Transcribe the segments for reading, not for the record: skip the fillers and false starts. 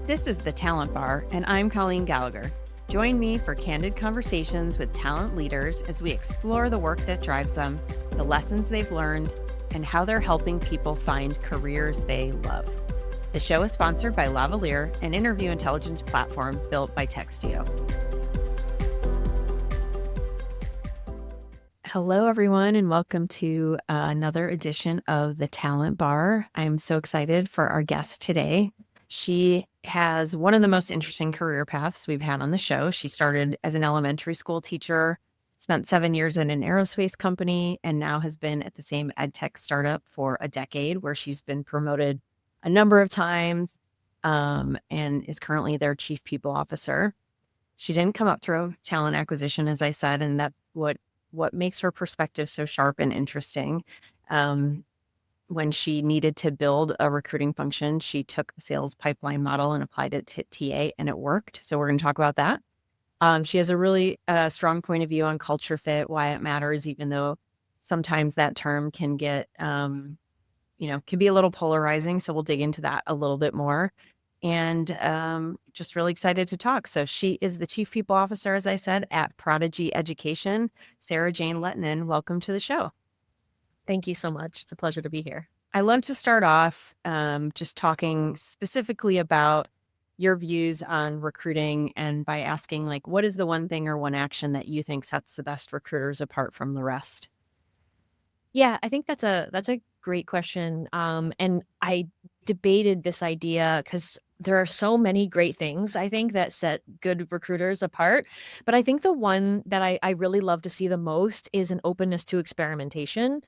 This is the Talent Bar, and I'm Colleen Gallagher. Join me for candid conversations with talent leaders as we explore the work that drives them, the lessons they've learned, and how they're helping people find careers they love. The show is sponsored by Lavalier, an interview intelligence platform built by Textio. Hello, everyone, and welcome to another edition of the Talent Bar. I'm so excited for our guest today. She has one of the most interesting career paths we've had on the show. She started as an elementary school teacher, spent 7 years in an aerospace company, and now has been at the same ed tech startup for a decade, where she's been promoted a number of times and is currently their chief people officer. She didn't come up through talent acquisition, as I said, and that's what makes her perspective so sharp and interesting. When she needed to build a recruiting function, she took the sales pipeline model and applied it to TA, and it worked. So we're going to talk about that. She has a really strong point of view on culture fit, why it matters, even though sometimes that term can get, can be a little polarizing. So we'll dig into that a little bit more. And just really excited to talk. So she is the Chief People Officer, as I said, at Prodigy Education. Sarah-Jayne Lehtinen, welcome to the show. Thank you so much. It's a pleasure to be here. I love to start off just talking specifically about your views on recruiting, and by asking, like, what is the one thing or one action that you think sets the best recruiters apart from the rest? Yeah, I think that's a great question. And I debated this idea because there are so many great things, I think, that set good recruiters apart. But I think the one that I really love to see the most is an openness to experimentation,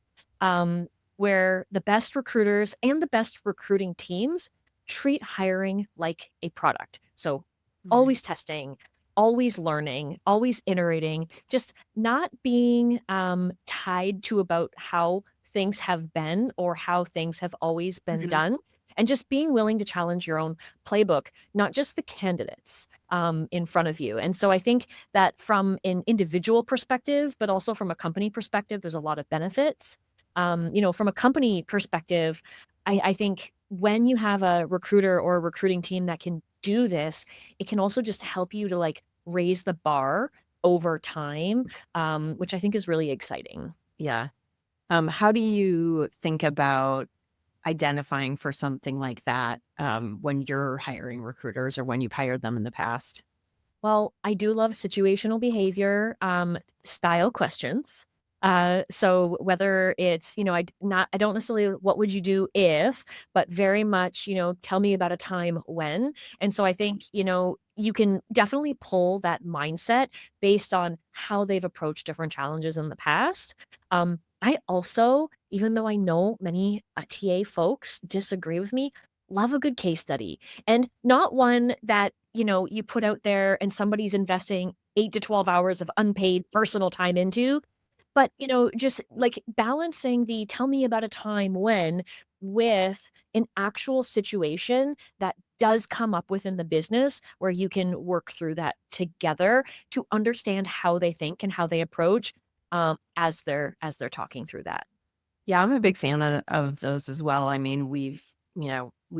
where the best recruiters and the best recruiting teams treat hiring like a product. So always testing, always learning, always iterating, just not being tied to about how things have been or how things have always been done, and just being willing to challenge your own playbook, not just the candidates in front of you. And so I think that from an individual perspective, but also from a company perspective, there's a lot of benefits. From a company perspective, I think when you have a recruiter or a recruiting team that can do this, it can also just help you to raise the bar over time, which I think is really exciting. Yeah. How do you think about identifying for something like that when you're hiring recruiters or when you've hired them in the past? Well, I do love situational behavior style questions. So whether it's, I don't necessarily what would you do if, but very much, tell me about a time when. And so I think, you can definitely pull that mindset based on how they've approached different challenges in the past. I also, even though I know many TA folks disagree with me, love a good case study, and not one that, you put out there and somebody's investing 8 to 12 hours of unpaid personal time into. But, just balancing the tell me about a time when with an actual situation that does come up within the business where you can work through that together to understand how they think and how they approach as they're talking through that. Yeah, I'm a big fan of those as well. I mean, we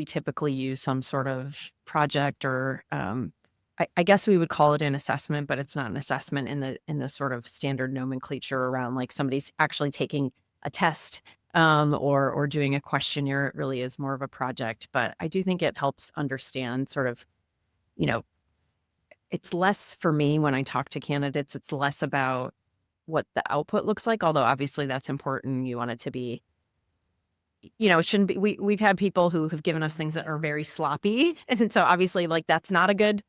typically use some sort of project or I guess we would call it an assessment, but it's not an assessment in the sort of standard nomenclature around like somebody's actually taking a test or doing a questionnaire. It really is more of a project, but I do think it helps understand sort of, it's less for me when I talk to candidates, it's less about what the output looks like, although obviously that's important. You want it to be, it shouldn't be, we've had people who have given us things that are very sloppy. And so obviously that's not a good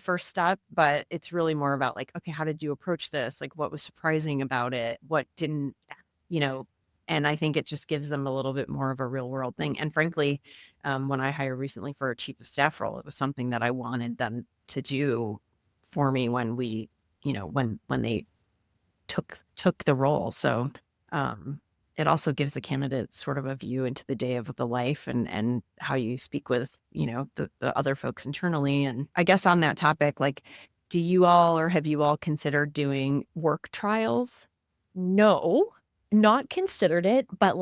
first step, but it's really more about okay, how did you approach this? Like, what was surprising about it? What didn't, and I think it just gives them a little bit more of a real world thing. And frankly, when I hired recently for a chief of staff role, it was something that I wanted them to do for me when we, when they took the role. So, it also gives the candidate sort of a view into the day of the life and how you speak with, the other folks internally. And I guess on that topic, do you all or have you all considered doing work trials? No, not considered it, but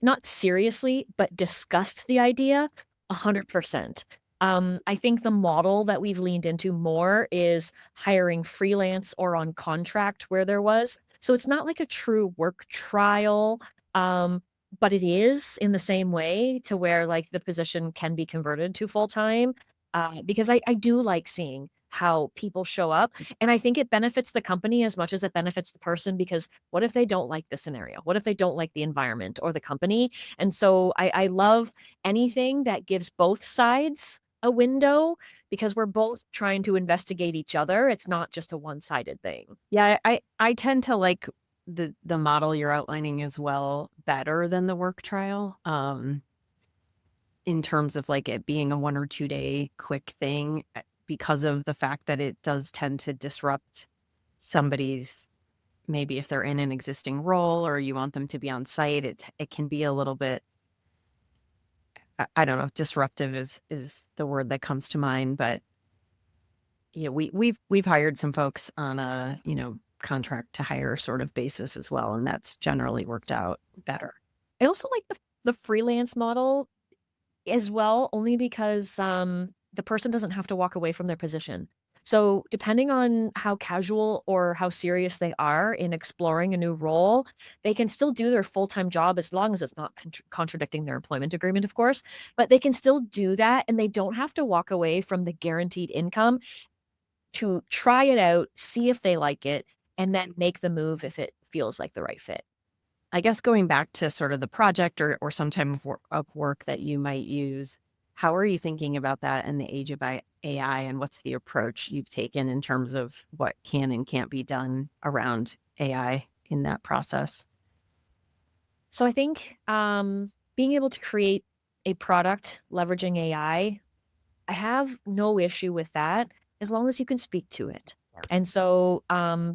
not seriously, but discussed the idea 100%. I think the model that we've leaned into more is hiring freelance or on contract where there was. So it's not like a true work trial, but it is in the same way to where like the position can be converted to full time. Because I do like seeing how people show up. And I think it benefits the company as much as it benefits the person because what if they don't like the scenario? What if they don't like the environment or the company? And so I love anything that gives both sides a window because we're both trying to investigate each other. It's not just a one-sided thing. Yeah, I tend to like the model you're outlining as well better than the work trial. In terms of like it being a 1 or 2 day quick thing, because of the fact that it does tend to disrupt somebody's, maybe if they're in an existing role or you want them to be on site, it can be a little bit, I don't know, disruptive is the word that comes to mind. But yeah, we've hired some folks on a, contract to hire sort of basis as well, and that's generally worked out better. I also like the freelance model as well, only because, the person doesn't have to walk away from their position. So, depending on how casual or how serious they are in exploring a new role, they can still do their full-time job as long as it's not contradicting their employment agreement, of course, but they can still do that, and they don't have to walk away from the guaranteed income to try it out, see if they like it, and then make the move if it feels like the right fit. I guess going back to sort of the project or some type of work that you might use, how are you thinking about that in the age of AI, and what's the approach you've taken in terms of what can and can't be done around AI in that process? So I think, being able to create a product leveraging I have no issue with that as long as you can speak to it. And so,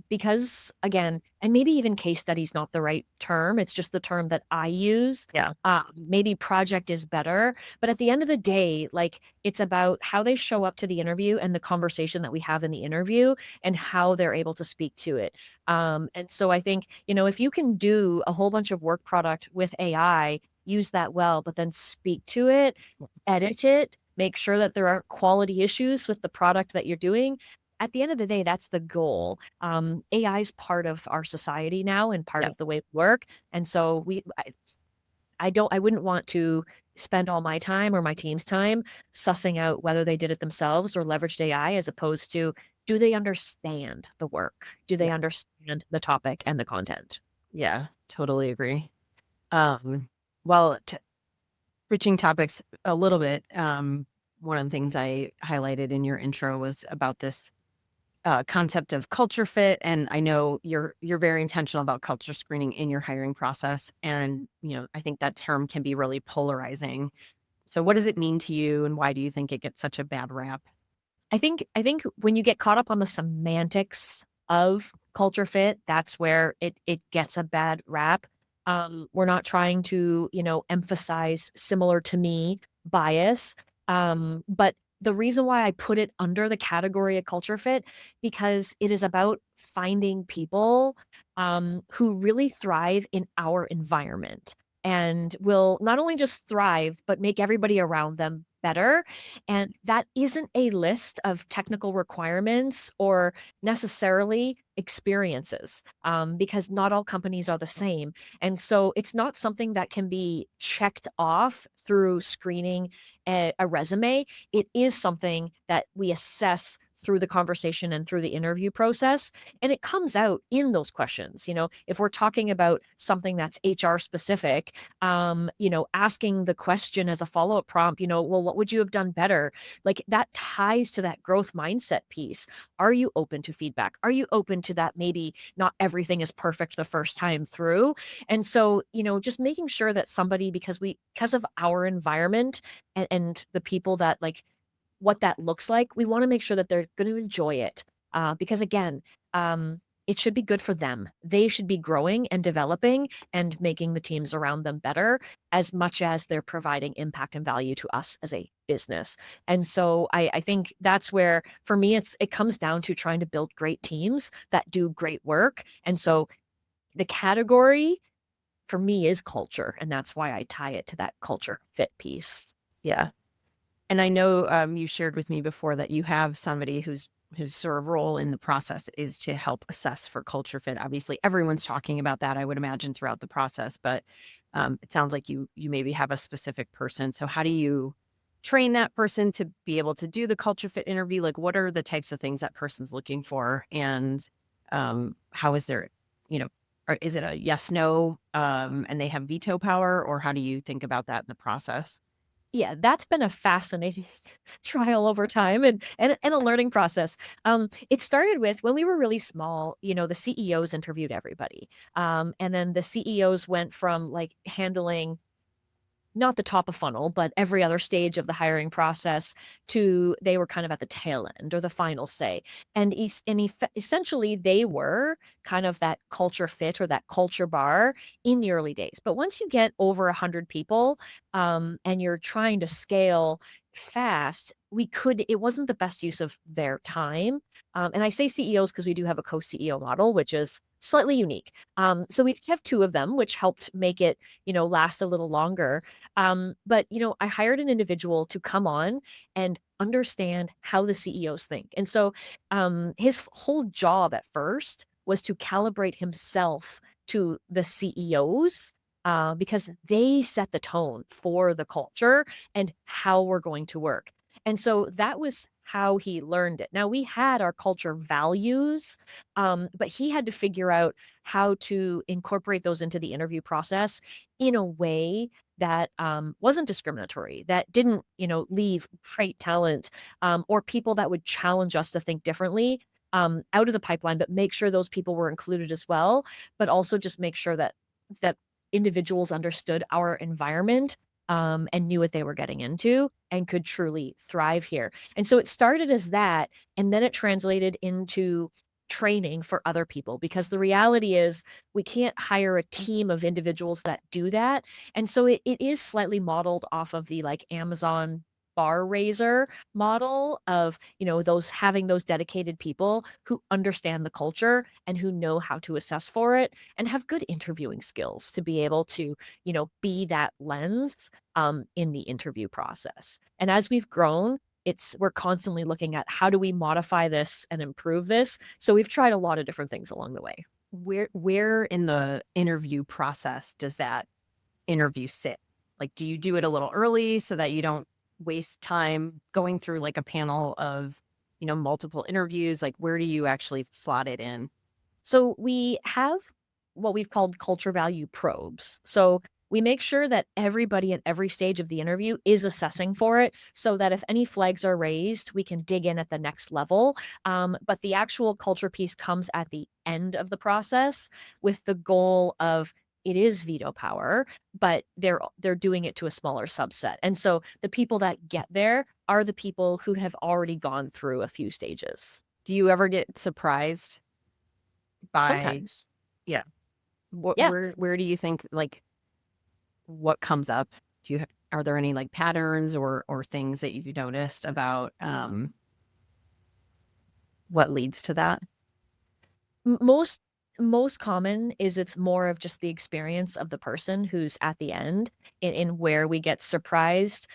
because again, and maybe even case study is not the right term, it's just the term that I use. Yeah. Maybe project is better, but at the end of the day, like it's about how they show up to the interview and the conversation that we have in the interview and how they're able to speak to it. And so I think, if you can do a whole bunch of work product with AI, use that well, but then speak to it, edit it, make sure that there aren't quality issues with the product that you're doing. At the end of the day, that's the goal. AI is part of our society now and part Yeah. of the way we work. And so I wouldn't want to spend all my time or my team's time sussing out whether they did it themselves or leveraged AI as opposed to do they understand the work? Do they Yeah. understand the topic and the content? Yeah. Totally agree. Well, switching topics a little bit, one of the things I highlighted in your intro was about this concept of culture fit, and I know you're very intentional about culture screening in your hiring process, and I think that term can be really polarizing. So, what does it mean to you, and why do you think it gets such a bad rap? I think when you get caught up on the semantics of culture fit, that's where it gets a bad rap. We're not trying to, emphasize similar to me bias. But the reason why I put it under the category of culture fit, because it is about finding people who really thrive in our environment and will not only just thrive, but make everybody around them better. And that isn't a list of technical requirements or necessarily experiences, because not all companies are the same. And so it's not something that can be checked off through screening a resume. It is something that we assess through the conversation and through the interview process. And it comes out in those questions. If we're talking about something that's HR specific, asking the question as a follow up prompt, well, what would you have done better? Like that ties to that growth mindset piece. Are you open to feedback? Are you open to that? Maybe not everything is perfect the first time through. And so, just making sure that somebody, because of our environment and the people that like what that looks like, we want to make sure that they're going to enjoy it. Because again, it should be good for them. They should be growing and developing and making the teams around them better as much as they're providing impact and value to us as a business. And so I think that's where, for me, it comes down to trying to build great teams that do great work. And so the category for me is culture. And that's why I tie it to that culture fit piece. Yeah. And I know, you shared with me before that you have somebody whose sort of role in the process is to help assess for culture fit. Obviously, everyone's talking about that, I would imagine, throughout the process, but, it sounds like you maybe have a specific person. So how do you train that person to be able to do the culture fit interview? Like, what are the types of things that person's looking for? And, how is their, you know, or is it a yes, no, and they have veto power, or how do you think about that in the process? Yeah, that's been a fascinating trial over time and a learning process. It started with when we were really small, the CEOs interviewed everybody. And then the CEOs went from like handling not the top of funnel, but every other stage of the hiring process to they were kind of at the tail end or the final say. Essentially, they were kind of that culture fit or that culture bar in the early days. But once you get over 100 people and you're trying to scale fast, it wasn't the best use of their time. And I say CEOs because we do have a co CEO model, which is slightly unique. So we have two of them, which helped make it, last a little longer. But I hired an individual to come on and understand how the CEOs think. And so his whole job at first was to calibrate himself to the CEOs because they set the tone for the culture and how we're going to work. And so that was how he learned it. Now we had our culture values, but he had to figure out how to incorporate those into the interview process in a way that wasn't discriminatory, that didn't, leave great talent or people that would challenge us to think differently out of the pipeline, but make sure those people were included as well, but also just make sure that individuals understood our environment and knew what they were getting into and could truly thrive here. And so it started as that, and then it translated into training for other people because the reality is we can't hire a team of individuals that do that. And so it is slightly modeled off of the like Amazon bar raiser model of, those having those dedicated people who understand the culture and who know how to assess for it and have good interviewing skills to be able to, be that lens in the interview process. And as we've grown, we're constantly looking at how do we modify this and improve this. So we've tried a lot of different things along the way. Where in the interview process does that interview sit? Like, do you do it a little early so that you don't waste time going through like a panel of, multiple interviews? Like, where do you actually slot it in? So we have what we've called culture value probes. So we make sure that everybody at every stage of the interview is assessing for it so that if any flags are raised, we can dig in at the next level. But the actual culture piece comes at the end of the process with the goal of it is veto power, but they're doing it to a smaller subset. And so the people that get there are the people who have already gone through a few stages. Do you ever get surprised by, Sometimes. yeah, what, Yeah. where do you think, like, what comes up? Are there any like patterns or things that you've noticed about, what leads to that? Most common is it's more of just the experience of the person who's at the end in where we get surprised,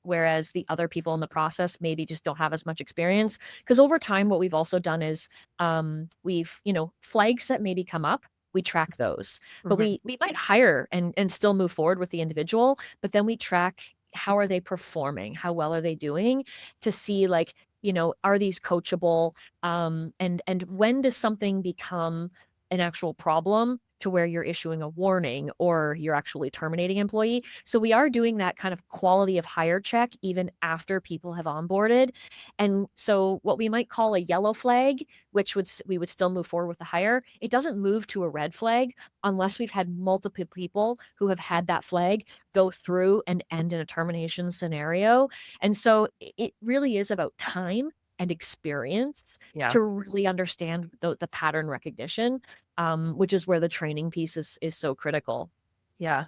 whereas the other people in the process maybe just don't have as much experience. Because over time, what we've also done is, we've flags that maybe come up, we track those. But Mhm. we might hire and still move forward with the individual, but then we track how are they performing? How well are they doing to see like, are these coachable? And when does something become an actual problem to where you're issuing a warning or you're actually terminating employee? So we are doing that kind of quality of hire check even after people have onboarded. And so what we might call a yellow flag, which we would still move forward with the hire, it doesn't move to a red flag unless we've had multiple people who have had that flag go through and end in a termination scenario. And so it really is about time and experience Yeah. to really understand the pattern recognition, which is where the training piece is so critical. Yeah.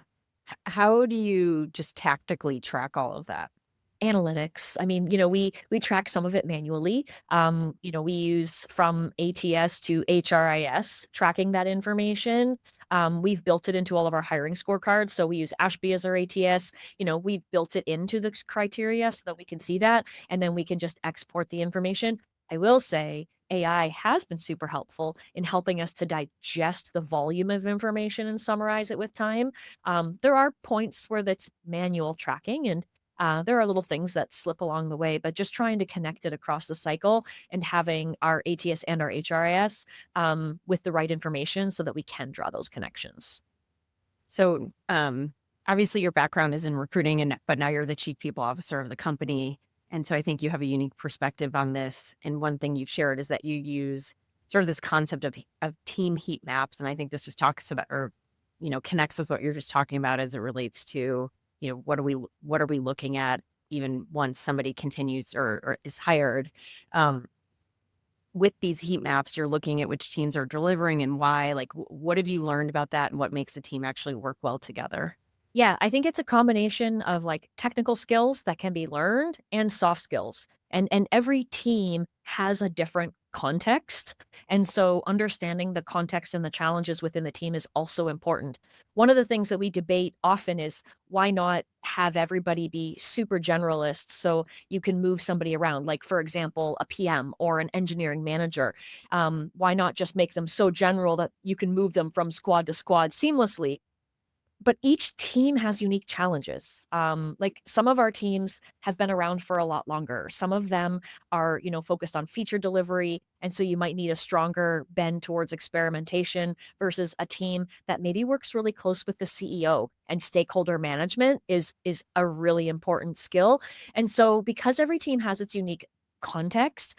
How do you just tactically track all of that? analytics. I mean, we track some of it manually. We use from ATS to HRIS tracking that information. We've built it into all of our hiring scorecards. So we use Ashby as our ATS. We've built it into the criteria so that we can see that, and then we can just export the information. I will say AI has been super helpful in helping us to digest the volume of information and summarize it with time. There are points where that's manual tracking, and there are little things that slip along the way, but just trying to connect it across the cycle and having our ATS and our HRIS with the right information so that we can draw those connections. So, obviously your background is in recruiting but now you're the chief people officer of the company. And so I think you have a unique perspective on this. And one thing you've shared is that you use sort of this concept of team heat maps. And I think this just talks about, or, connects with what you're just talking about as it relates to, what are we looking at even once somebody continues or is hired. With these heat maps, you're looking at which teams are delivering and why. Like, what have you learned about that and what makes a team actually work well together? Yeah, I think it's a combination of like technical skills that can be learned and soft skills. And every team has a different context. And so understanding the context and the challenges within the team is also important. One of the things that we debate often is why not have everybody be super generalists so you can move somebody around, like for example, a PM or an engineering manager. Why not just make them so general that you can move them from squad to squad seamlessly? But each team has unique challenges. Like some of our teams have been around for a lot longer. Some of them are, focused on feature delivery. And so you might need a stronger bend towards experimentation versus a team that maybe works really close with the CEO, and stakeholder management is a really important skill. And so because every team has its unique context,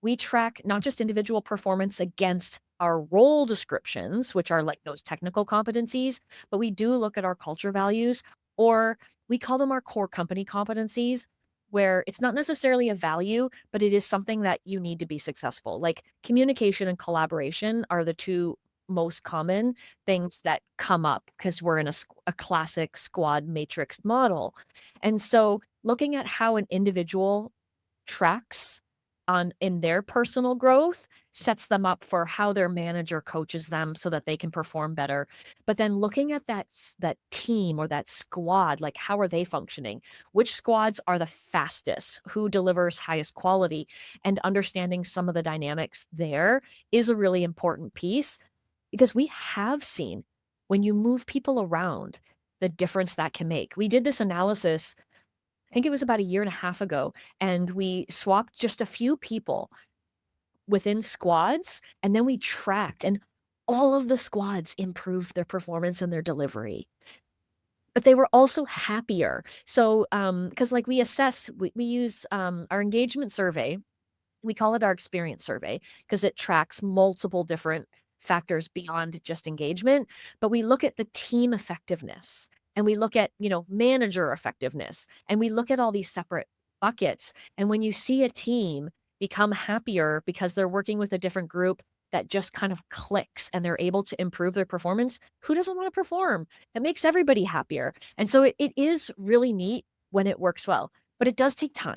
we track not just individual performance against our role descriptions, which are like those technical competencies, but we do look at our culture values, or we call them our core company competencies, where it's not necessarily a value, but it is something that you need to be successful. Like communication and collaboration are the two most common things that come up because we're in a classic squad matrix model. And so looking at how an individual tracks on in their personal growth sets them up for how their manager coaches them so that they can perform better. But then looking at that team or that squad, like how are they functioning? Which squads are the fastest? Who delivers highest quality? And understanding some of the dynamics there is a really important piece because we have seen when you move people around the difference that can make. We did this analysis, I think it was about a year and a half ago, and we swapped just a few people within squads, and then we tracked, and all of the squads improved their performance and their delivery. But they were also happier. So, because like we use our engagement survey. We call it our experience survey because it tracks multiple different factors beyond just engagement, but we look at the team effectiveness, and we look at, manager effectiveness, and we look at all these separate buckets. And when you see a team become happier because they're working with a different group that just kind of clicks and they're able to improve their performance, who doesn't want to perform? It makes everybody happier. And so it is really neat when it works well, but it does take time.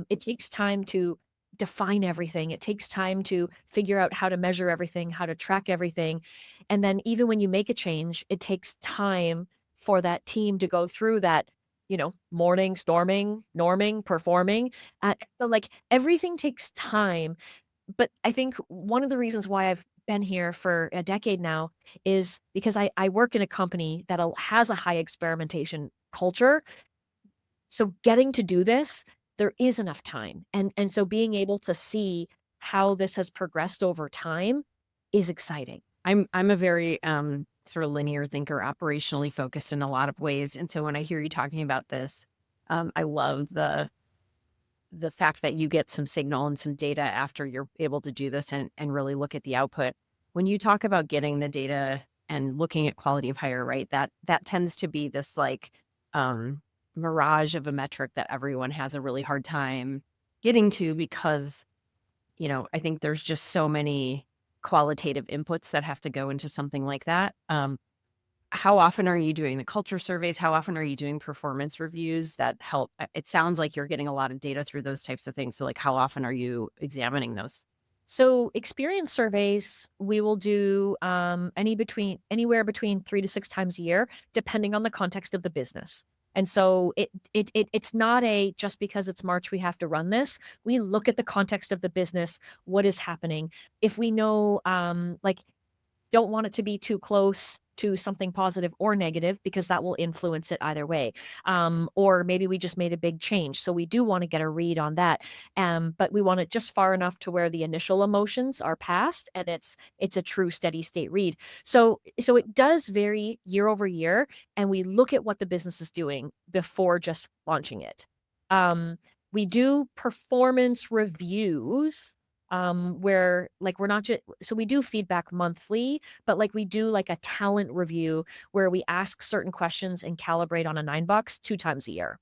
It takes time to define everything. It takes time to figure out how to measure everything, how to track everything. And then even when you make a change, it takes time for that team to go through that, morning, storming, norming, performing. But like everything takes time. But I think one of the reasons why I've been here for a decade now is because I work in a company that has a high experimentation culture. So getting to do this, there is enough time. And so being able to see how this has progressed over time is exciting. I'm a very sort of linear thinker, operationally focused in a lot of ways. And so when I hear you talking about this, I love the fact that you get some signal and some data after you're able to do this and really look at the output. When you talk about getting the data and looking at quality of hire, right? That tends to be this like mirage of a metric that everyone has a really hard time getting to because, I think there's just so many qualitative inputs that have to go into something like that. How often are you doing the culture surveys? How often are you doing performance reviews that help? It sounds like you're getting a lot of data through those types of things. So, like, how often are you examining those? So experience surveys, we will do anywhere between 3 to 6 times a year, depending on the context of the business. And so it's not a just because it's March we have to run this. We look at the context of the business, what is happening. If we know like don't want it to be too close to something positive or negative because that will influence it either way. Or maybe we just made a big change. So we do want to get a read on that. But we want it just far enough to where the initial emotions are past and it's a true steady state read. So it does vary year over year, and we look at what the business is doing before just launching it. Um, we do performance reviews where like we're not just so we do feedback monthly, but like we do like a talent review where we ask certain questions and calibrate on a 9 box 2 times a year.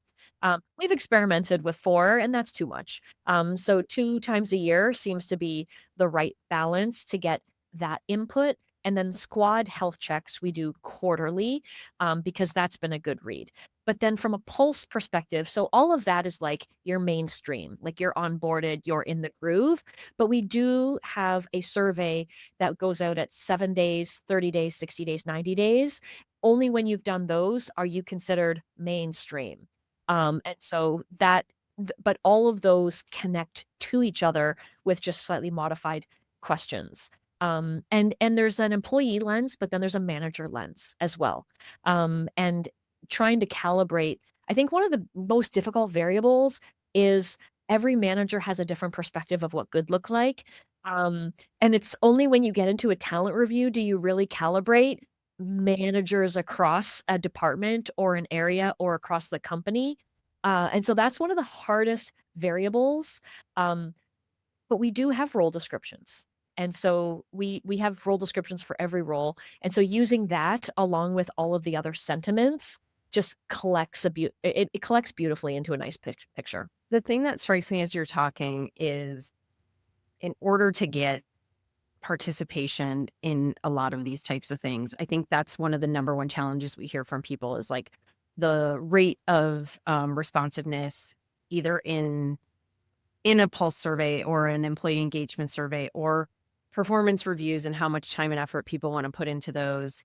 We've experimented with 4, and that's too much. So 2 times a year seems to be the right balance to get that input. And then squad health checks we do quarterly because that's been a good read. But then from a pulse perspective, so all of that is like your mainstream, like you're onboarded, you're in the groove. But we do have a survey that goes out at 7 days, 30 days, 60 days, 90 days. Only when you've done those are you considered mainstream. And so but all of those connect to each other with just slightly modified questions. And there's an employee lens, but then there's a manager lens as well. And trying to calibrate, I think one of the most difficult variables is every manager has a different perspective of what good look like. And it's only when you get into a talent review do you really calibrate managers across a department or an area or across the company. And so that's one of the hardest variables. Um, but we do have role descriptions. And so we have role descriptions for every role. And so using that along with all of the other sentiments just collects it collects beautifully into a nice picture. The thing that strikes me as you're talking is in order to get participation in a lot of these types of things, I think that's one of the number one challenges we hear from people is like the rate of responsiveness, either in a pulse survey or an employee engagement survey or performance reviews, and how much time and effort people want to put into those,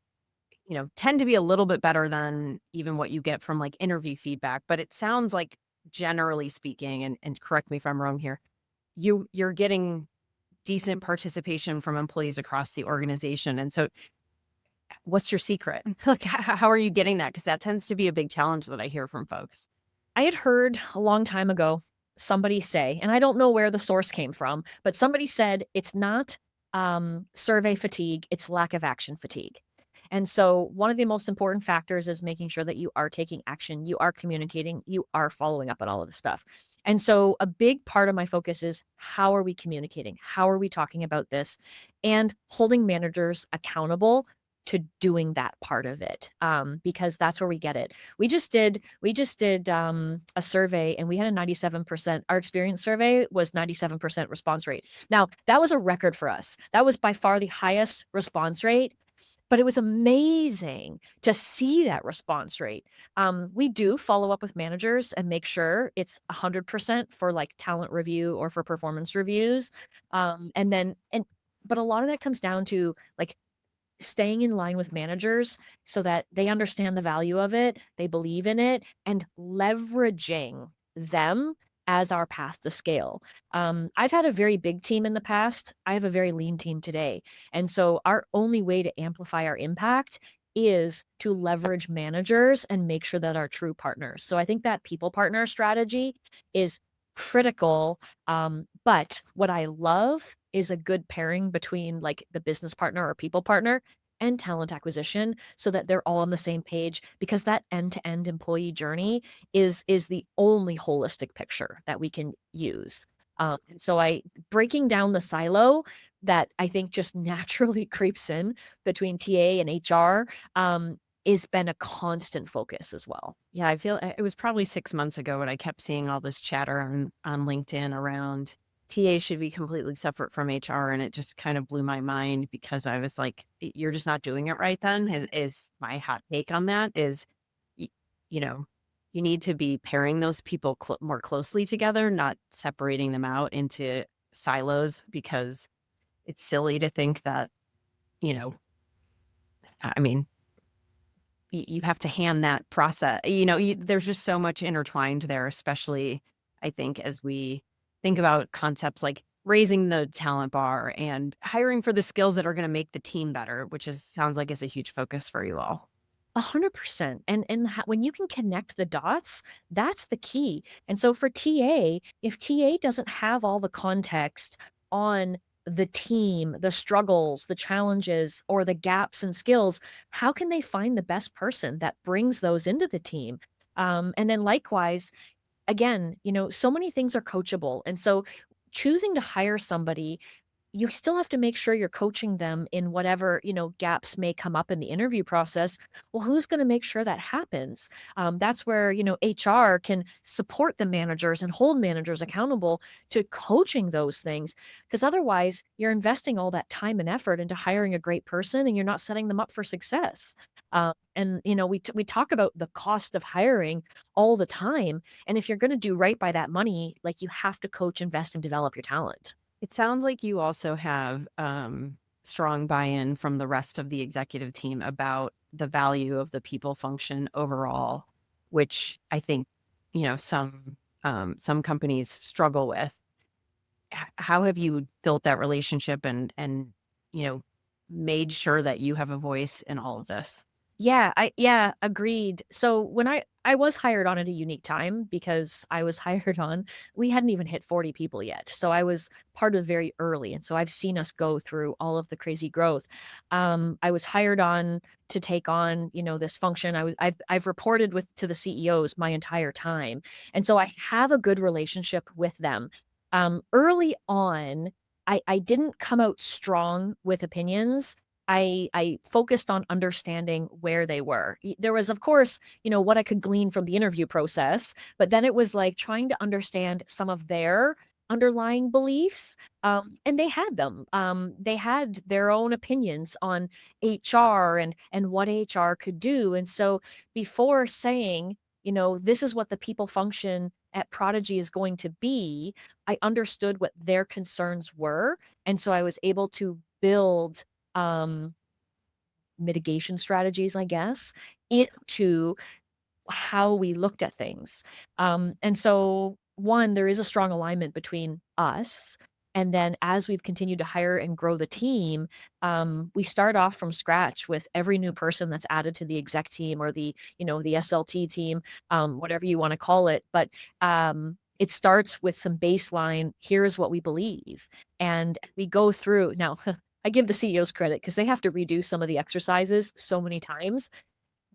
tend to be a little bit better than even what you get from like interview feedback. But it sounds like, generally speaking, and correct me if I'm wrong here, you're getting decent participation from employees across the organization. And so what's your secret? Like, how are you getting that? Because that tends to be a big challenge that I hear from folks. I had heard a long time ago somebody say, and I don't know where the source came from, but somebody said it's not survey fatigue, it's lack of action fatigue. And so, one of the most important factors is making sure that you are taking action, you are communicating, you are following up on all of this stuff. And so, a big part of my focus is how are we communicating? How are we talking about this? And holding managers accountable to doing that part of it, because that's where we get it. We just did a survey, and we had a 97%. Our experience survey was 97% response rate. Now, that was a record for us. That was by far the highest response rate, but it was amazing to see that response rate. We do follow up with managers and make sure it's 100% for like talent review or for performance reviews. But a lot of that comes down to like staying in line with managers so that they understand the value of it, they believe in it, and leveraging them as our path to scale. I've had a very big team in the past. I have a very lean team today. And so our only way to amplify our impact is to leverage managers and make sure that our true partners. So I think that people partner strategy is critical. But what I love is a good pairing between like the business partner or people partner and talent acquisition so that they're all on the same page, because that end-to-end employee journey is the only holistic picture that we can use. And so I breaking down the silo that I think just naturally creeps in between TA and HR has been a constant focus as well. Yeah, I feel it was probably 6 months ago when I kept seeing all this chatter on LinkedIn around TA should be completely separate from HR, and it just kind of blew my mind because I was like, You're just not doing it right then," is my hot take on that is, y you know, you need to be pairing those people more closely together, not separating them out into silos because it's silly to think that, you know, I mean, you have to hand that process, there's just so much intertwined there, especially I think as we think about concepts like raising the talent bar and hiring for the skills that are going to make the team better, which is sounds like is a huge focus for you all. 100%. When you can connect the dots, that's the key. And so for TA, if TA doesn't have all the context on the team, the struggles, the challenges, or the gaps and skills, how can they find the best person that brings those into the team? And then likewise, again, so many things are coachable. And so choosing to hire somebody, you still have to make sure you're coaching them in whatever, gaps may come up in the interview process. Well, who's going to make sure that happens? That's where, HR can support the managers and hold managers accountable to coaching those things. Because otherwise, you're investing all that time and effort into hiring a great person and you're not setting them up for success. We talk about the cost of hiring all the time. And if you're going to do right by that money, like you have to coach, invest, and develop your talent. It sounds like you also have strong buy-in from the rest of the executive team about the value of the people function overall, which I think some companies struggle with. How have you built that relationship and you know made sure that you have a voice in all of this? Yeah, agreed. So when I was hired on at a unique time because I was hired on we hadn't even hit 40 people yet. So I was part of very early, and so I've seen us go through all of the crazy growth. I was hired on to take on, this function. I've reported with to the CEOs my entire time. And so I have a good relationship with them. Early on, I didn't come out strong with opinions. I focused on understanding where they were. There was, of course, what I could glean from the interview process, but then it was like trying to understand some of their underlying beliefs. And they had them. They had their own opinions on HR and what HR could do. And so before saying, this is what the people function at Prodigy is going to be, I understood what their concerns were. And so I was able to build um, mitigation strategies, I guess, into how we looked at things. And so, one, there is a strong alignment between us. And then as we've continued to hire and grow the team, we start off from scratch with every new person that's added to the exec team or the SLT team, whatever you want to call it. But it starts with some baseline. Here's what we believe. And we go through now. I give the CEOs credit because they have to redo some of the exercises so many times.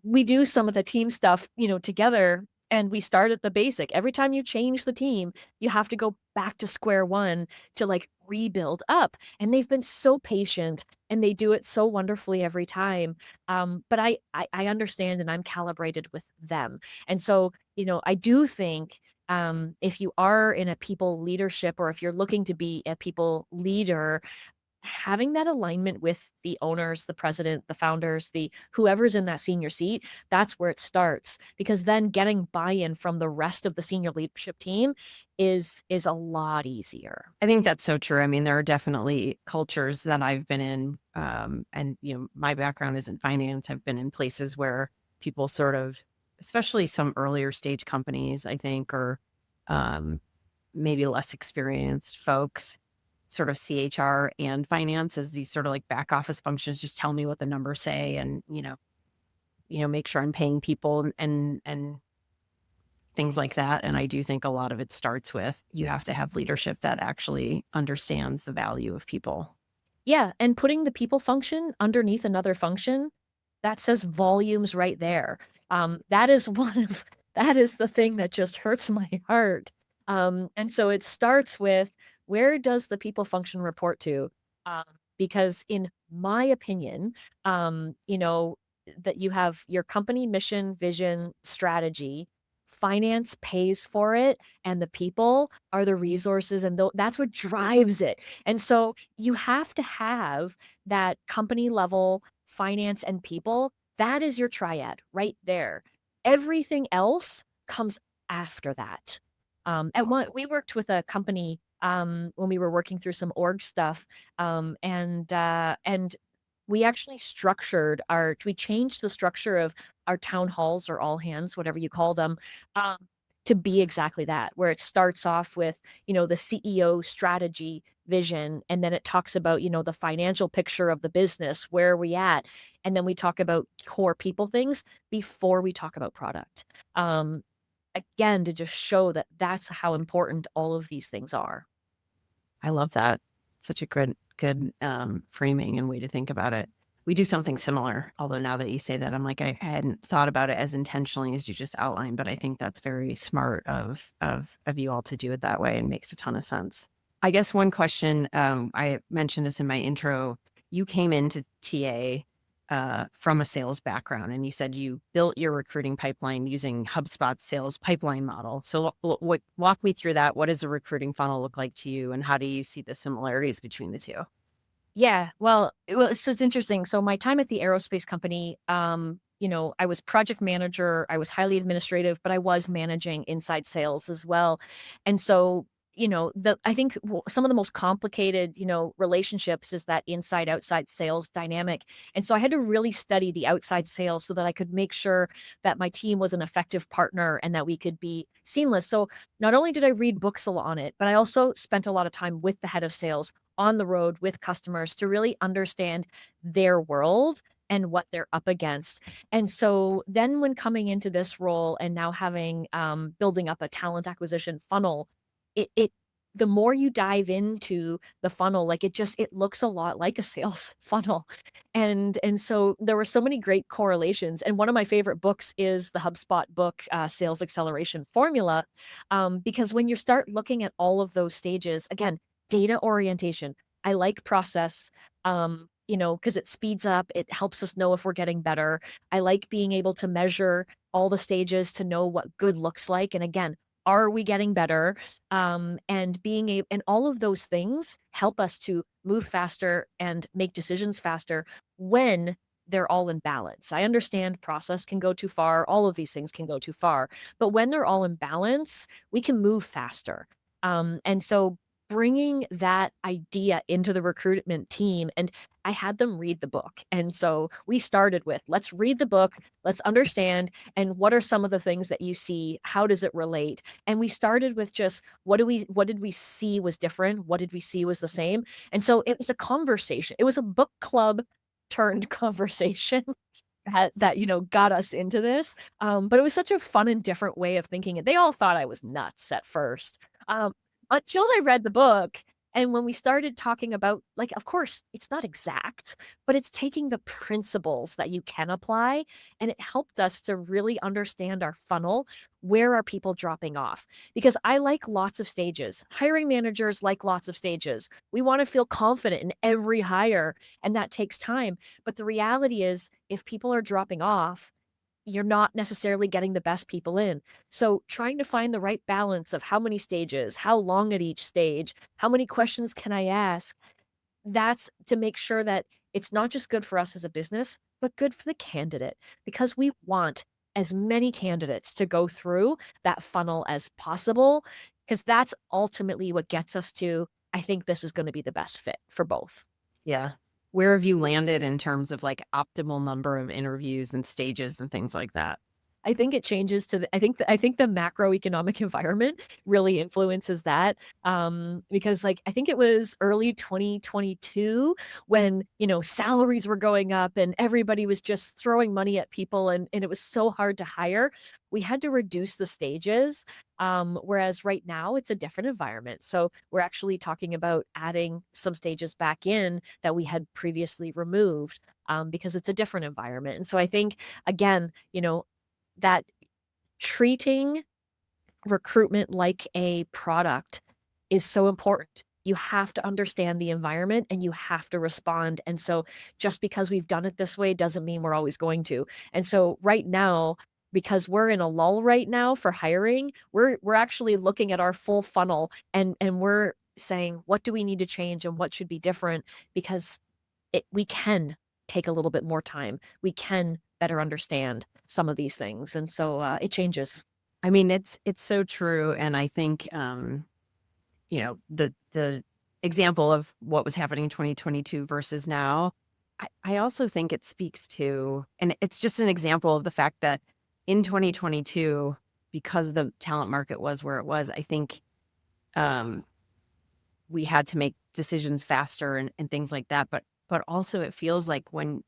We do some of the team stuff, together, and we start at the basic. Every time you change the team, you have to go back to square one to, like, rebuild up, and they've been so patient, and they do it so wonderfully every time. But I understand, and I'm calibrated with them. And so, I do think, if you are in a people leadership or if you're looking to be a people leader, having that alignment with the owners, the president, the founders, the whoever's in that senior seat, that's where it starts. Because then getting buy-in from the rest of the senior leadership team is a lot easier. I think that's so true. I mean, there are definitely cultures that I've been in, and my background is in finance. I've been in places where people sort of, especially some earlier stage companies, I think, or um, maybe less experienced folks, sort of CHR and finance as these sort of like back office functions. Just tell me what the numbers say, and make sure I'm paying people and things like that. And I do think a lot of it starts with you have to have leadership that actually understands the value of people. Yeah, and putting the people function underneath another function, that says volumes right there. That is that is the thing that just hurts my heart. And so it starts with, where does the people function report to? Um, because in my opinion, that you have your company mission, vision, strategy finance pays for it and the people are the resources and that's what drives it. And so you have to have that company level finance and people. That is your triad right there. Everything else comes after that. We worked with a company when we were working through some org stuff, and we actually we changed the structure of our town halls or all hands, whatever you call them, um, to be exactly that, where it starts off with, the CEO strategy vision, and then it talks about, the financial picture of the business, where are we at? And then we talk about core people things before we talk about product. Um, Again, to just show that that's how important all of these things are. I love that. Such a good framing and way to think about it. We do something similar, although now that you say that, I'm like, I hadn't thought about it as intentionally as you just outlined, but I think that's very smart of you all to do it that way and makes a ton of sense. I guess one question, I mentioned this in my intro. You came into TA from a sales background, and you said you built your recruiting pipeline using HubSpot sales pipeline model. So walk me through that. What does a recruiting funnel look like to you, and how do you see the similarities between the two? Yeah, so it's interesting. So my time at the aerospace company, I was project manager, I was highly administrative, but I was managing inside sales as well. And so, I think some of the most complicated, relationships is that inside outside sales dynamic. And so I had to really study the outside sales so that I could make sure that my team was an effective partner and that we could be seamless. So not only did I read books a lot on it, but I also spent a lot of time with the head of sales on the road with customers to really understand their world and what they're up against. And so then when coming into this role and now having building up a talent acquisition funnel, it the more you dive into the funnel, like it looks a lot like a sales funnel. And so there were so many great correlations. And one of my favorite books is the HubSpot book, Sales Acceleration Formula. Because when you start looking at all of those stages, again, data orientation. I like process, because it speeds up, it helps us know if we're getting better. I like being able to measure all the stages to know what good looks like. And again, are we getting better? And being able, and all of those things help us to move faster and make decisions faster when they're all in balance. I understand process can go too far, all of these things can go too far, but when they're all in balance, we can move faster. And so bringing that idea into the recruitment team, and I had them read the book. And so we started with, let's read the book, let's understand, and what are some of the things that you see? How does it relate? And we started with just what did we see was different? What did we see was the same? And so it was a conversation. It was a book club turned conversation that got us into this. But it was such a fun and different way of thinking it. They all thought I was nuts at first. Um, until I read the book, and when we started talking about, like, of course, it's not exact, but it's taking the principles that you can apply, and it helped us to really understand our funnel. Where are people dropping off? Because I like lots of stages. Hiring managers like lots of stages. We want to feel confident in every hire, and that takes time. But the reality is, if people are dropping off, you're not necessarily getting the best people in. So trying to find the right balance of how many stages, how long at each stage, how many questions can I ask? That's to make sure that it's not just good for us as a business, but good for the candidate, because we want as many candidates to go through that funnel as possible, because that's ultimately what gets us to, I think this is going to be the best fit for both. Yeah. Where have you landed in terms of like optimal number of interviews and stages and things like that? I think it changes to I think the macroeconomic environment really influences that, because, like, I think it was early 2022 when, salaries were going up and everybody was just throwing money at people and it was so hard to hire. We had to reduce the stages, whereas right now it's a different environment. So we're actually talking about adding some stages back in that we had previously removed, because it's a different environment. And so I think, again, that treating recruitment like a product is so important. You have to understand the environment and you have to respond. And so just because we've done it this way doesn't mean we're always going to. And so right now, because we're in a lull right now for hiring, we're actually looking at our full funnel and we're saying, what do we need to change and what should be different? Because we can take a little bit more time. We can better understand some of these things. And so it changes. I mean, it's so true. And I think the example of what was happening in 2022 versus now, I also think it speaks to, and it's just an example of the fact that in 2022, because the talent market was where it was, I think um, we had to make decisions faster and things like that. But also it feels like when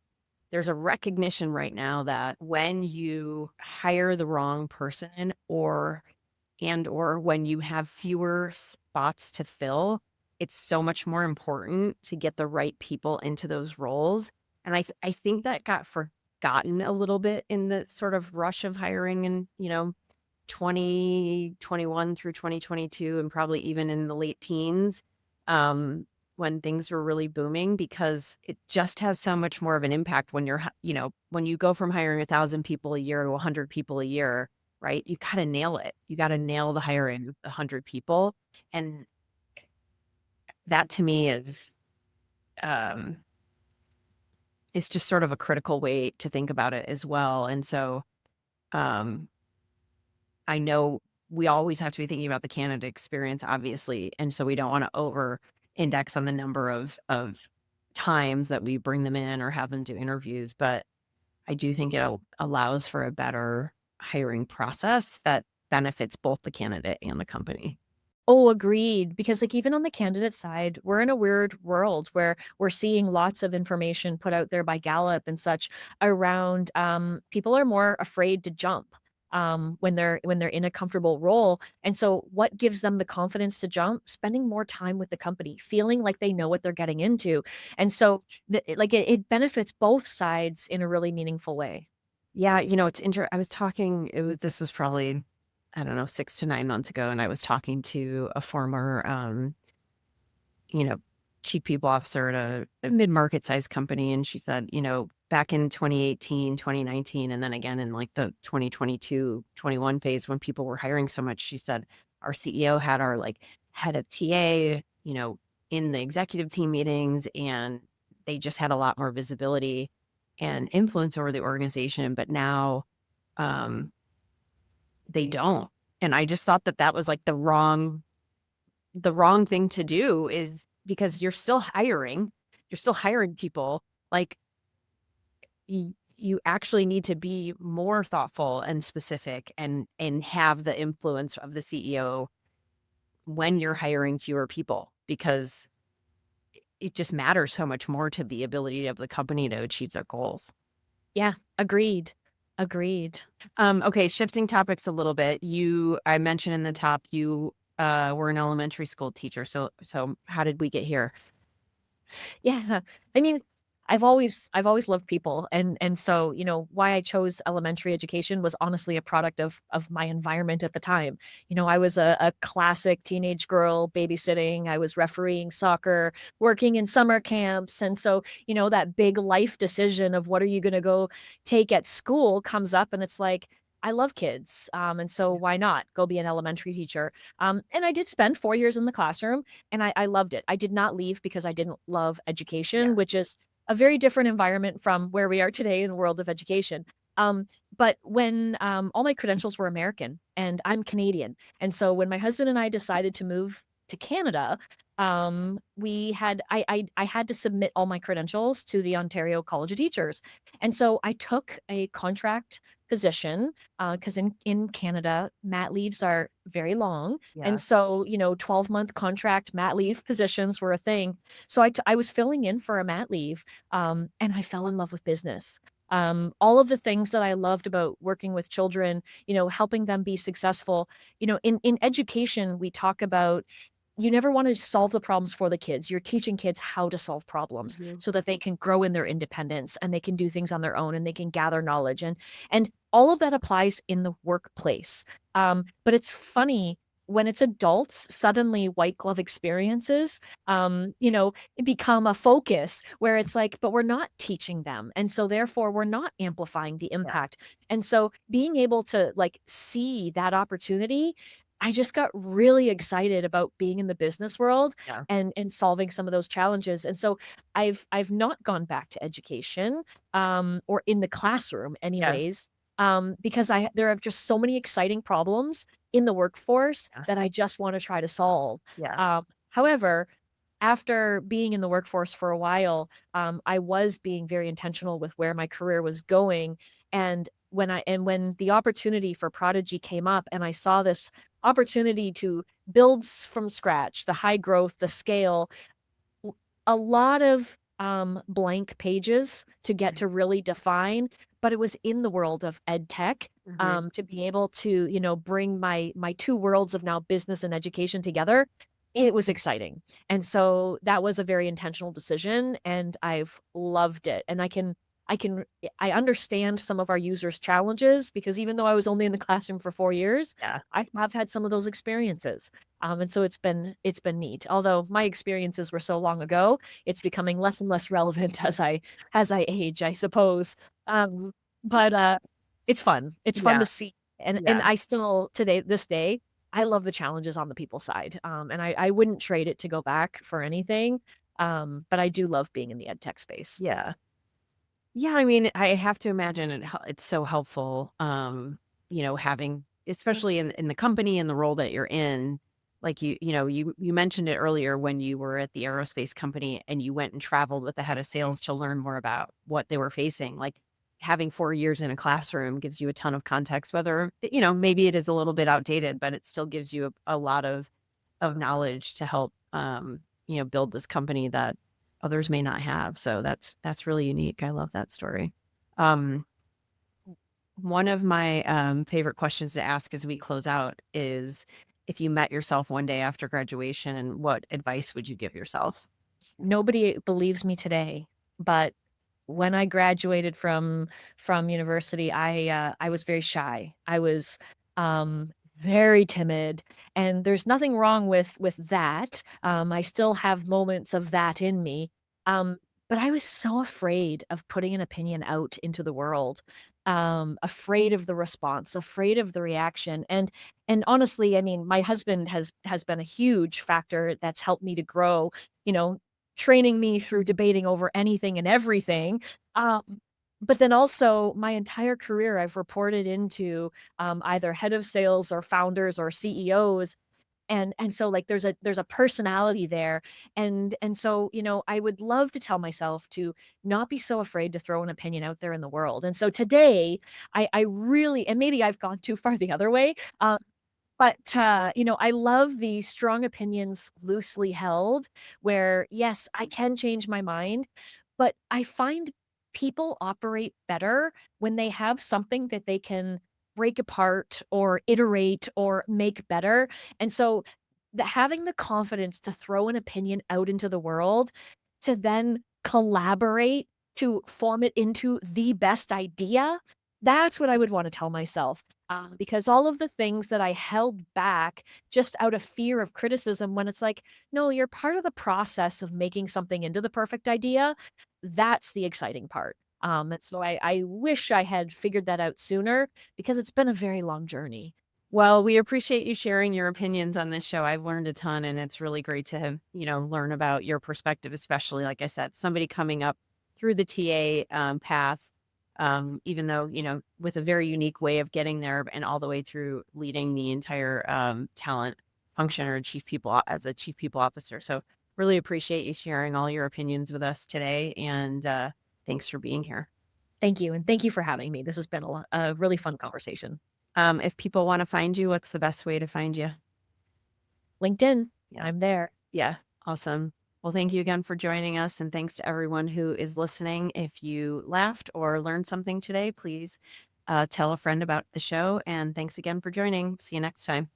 there's a recognition right now that when you hire the wrong person or when you have fewer spots to fill, it's so much more important to get the right people into those roles. And I think that got forgotten a little bit in the sort of rush of hiring in, 2021 through 2022 and probably even in the late teens, when things were really booming, because it just has so much more of an impact when when you go from hiring 1,000 people a year to 100 people a year, right? You gotta nail it. You gotta nail the hiring of 100 people. And that to me um, is just sort of a critical way to think about it as well. And so um, I know we always have to be thinking about the candidate experience, obviously. And so we don't want to over index on the number of times that we bring them in or have them do interviews. But I do think it allows for a better hiring process that benefits both the candidate and the company. Oh, agreed. Because like even on the candidate side, we're in a weird world where we're seeing lots of information put out there by Gallup and such around people are more afraid to jump when they're in a comfortable role. And so what gives them the confidence to jump? Spending more time with the company, feeling like they know what they're getting into. And so it benefits both sides in a really meaningful way. Yeah, it's I was talking, this was probably, I don't know, 6 to 9 months ago, and I was talking to a former you know, chief people officer at a mid-market sized company. And she said, back in 2018, 2019, and then again in like the 2022, 21 phase when people were hiring so much, she said, our CEO had our like head of TA, in the executive team meetings, and they just had a lot more visibility and influence over the organization. But now they don't. And I just thought that was like the wrong thing to do, is because you're still hiring people. Like you actually need to be more thoughtful and specific and have the influence of the CEO when you're hiring fewer people, because it just matters so much more to the ability of the company to achieve their goals. Yeah, agreed. Agreed. Okay, shifting topics a little bit. I mentioned in the top, you were an elementary school teacher. So how did we get here? Yeah. I mean, I've always loved people and so, why I chose elementary education was honestly a product of my environment at the time. I was a classic teenage girl babysitting, I was refereeing soccer, working in summer camps, and so, that big life decision of what are you gonna go take at school comes up and it's like, I love kids, and so Yeah. why not go be an elementary teacher? And I did spend 4 years in the classroom, and I loved it. I did not leave because I didn't love Yeah. education, which is a very different environment from where we are today in the world of education. But when all my credentials were American and I'm Canadian, and so when my husband and I decided to move to Canada, I had to submit all my credentials to the Ontario College of Teachers, and so I took a contract position because in Canada mat leaves are very long, and Yeah. so 12-month contract mat leave positions were a thing. So I was filling in for a mat leave, and I fell in love with business. All of the things that I loved about working with children, helping them be successful. In education, we talk about you never want to solve the problems for the kids. You're teaching kids how to solve problems Mhm. so that they can grow in their independence and they can do things on their own and they can gather knowledge and all of that applies in the workplace. But it's funny when it's adults, suddenly white glove experiences, become a focus where it's like, but we're not teaching them. And so therefore we're not amplifying the Yeah. impact. And so being able to like see that opportunity, I just got really excited about being in the business world Yeah. and solving some of those challenges. And so I've not gone back to education, or in the classroom Yeah. anyways, because there are just so many exciting problems in the workforce Yeah. that I just want to try to solve. Yeah. However, after being in the workforce for a while, I was being very intentional with where my career was going. And when the opportunity for Prodigy came up and I saw this opportunity to build from scratch, the high growth, the scale, w a lot of, blank pages to get to really define, but it was in the world of ed tech, Mhm. to be able to, bring my 2 worlds of now business and education together, it was exciting. And so that was a very intentional decision, and I've loved it. And I understand some of our users' challenges because even though I was only in the classroom for 4 years, Yeah. I have had some of those experiences. And so it's been neat. Although my experiences were so long ago, it's becoming less and less relevant as I age, I suppose. Um, but it's fun. It's fun Yeah. to see. And Yeah. I still this day, I love the challenges on the people side. And I wouldn't trade it to go back for anything. But I do love being in the ed tech space. Yeah. Yeah, I mean, I have to imagine it's so helpful, having especially in the company and the role that you're in, like you mentioned it earlier when you were at the aerospace company and you went and traveled with the head of sales to learn more about what they were facing. Like having 4 years in a classroom gives you a ton of context, whether, maybe it is a little bit outdated, but it still gives you a lot of knowledge to help, build this company that others may not have. So that's really unique. I love that story. Um, one of my favorite questions to ask as we close out is if you met yourself one day after graduation, what advice would you give yourself? Nobody believes me today, but when I graduated from university, I was very shy. I was, very timid, and there's nothing wrong with that. I still have moments of that in me, um, but I was so afraid of putting an opinion out into the world, afraid of the response, afraid of the reaction, and honestly, I mean, my husband has been a huge factor that's helped me to grow, you know, training me through debating over anything and everything. Um, but then also my entire career, I've reported into either head of sales or founders or CEOs. And so like there's a personality there. And so, I would love to tell myself to not be so afraid to throw an opinion out there in the world. And so today I really, and maybe I've gone too far the other way. But I love the strong opinions loosely held where, yes, I can change my mind, but I find people operate better when they have something that they can break apart or iterate or make better. And so having the confidence to throw an opinion out into the world, to then collaborate to form it into the best idea, that's what I would want to tell myself. Because all of the things that I held back just out of fear of criticism, when it's like, no, you're part of the process of making something into the perfect idea. That's the exciting part. And so I wish I had figured that out sooner because it's been a very long journey. Well, we appreciate you sharing your opinions on this show. I've learned a ton and it's really great to have, learn about your perspective, especially like I said, somebody coming up through the TA path, even though, with a very unique way of getting there and all the way through leading the entire talent function or as a chief people officer. So really appreciate you sharing all your opinions with us today. And thanks for being here. Thank you. And thank you for having me. This has been a really fun conversation. If people want to find you, what's the best way to find you? LinkedIn, Yeah. I'm there. Yeah. Awesome. Well, thank you again for joining us. And thanks to everyone who is listening. If you laughed or learned something today, please tell a friend about the show. And thanks again for joining. See you next time.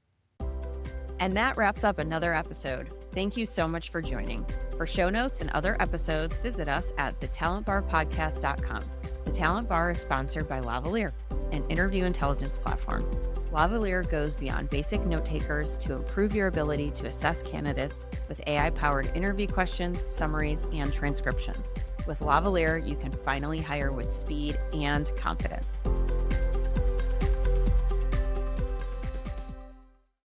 And that wraps up another episode. Thank you so much for joining. For show notes and other episodes, visit us at thetalentbarpodcast.com. The Talent Bar is sponsored by Lavalier, an interview intelligence platform. Lavalier goes beyond basic note takers to improve your ability to assess candidates with AI-powered interview questions, summaries, and transcription. With Lavalier, you can finally hire with speed and confidence.